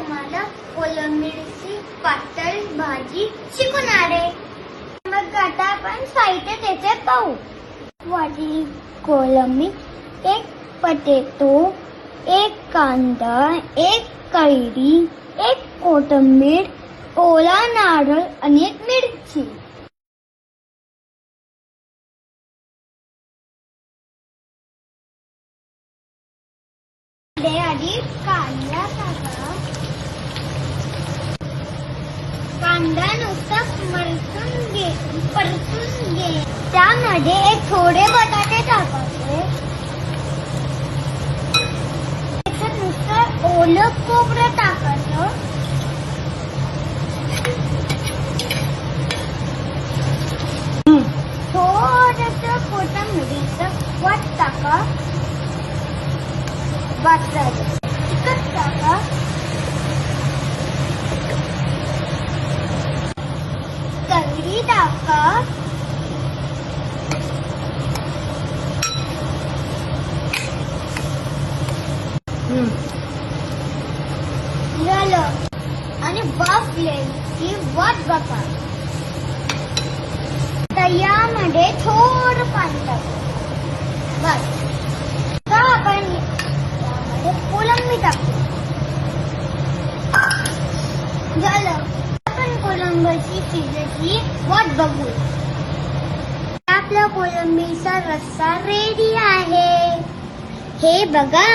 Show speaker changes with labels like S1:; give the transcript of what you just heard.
S1: तुम्हाला कोलंबीची पातळ भाजी शिकवणार आहे. मग आता आपण साहित्य त्याचे पाहू. वाटी कोलंबी, एक पटेटो, एक कांदा, एक कैरी, एक कोथिंबीर, ओला नारळ आणि एक मिरची. आधी कांदा टाका. कांदा नुसता परतून घे. त्यामध्ये एक थोडे बटाटे टाकायचे. त्याच्यात नुसतं ओलं खोबरं टाकायचं. थोडंसं कोथिंबीरीचं वाट टाका. तिखट टाका. कैरी टाका. झालं आणि वाफलेली वाट बघा. तर यामध्ये थोडं पाणी टाकू. बस आपण कोलंबी टाकू. झालं. आपण कोलंबीची शिजण्याची वाट बघू. आपला कोलंबीचा रस्सा रेडी आहे. हे बघा.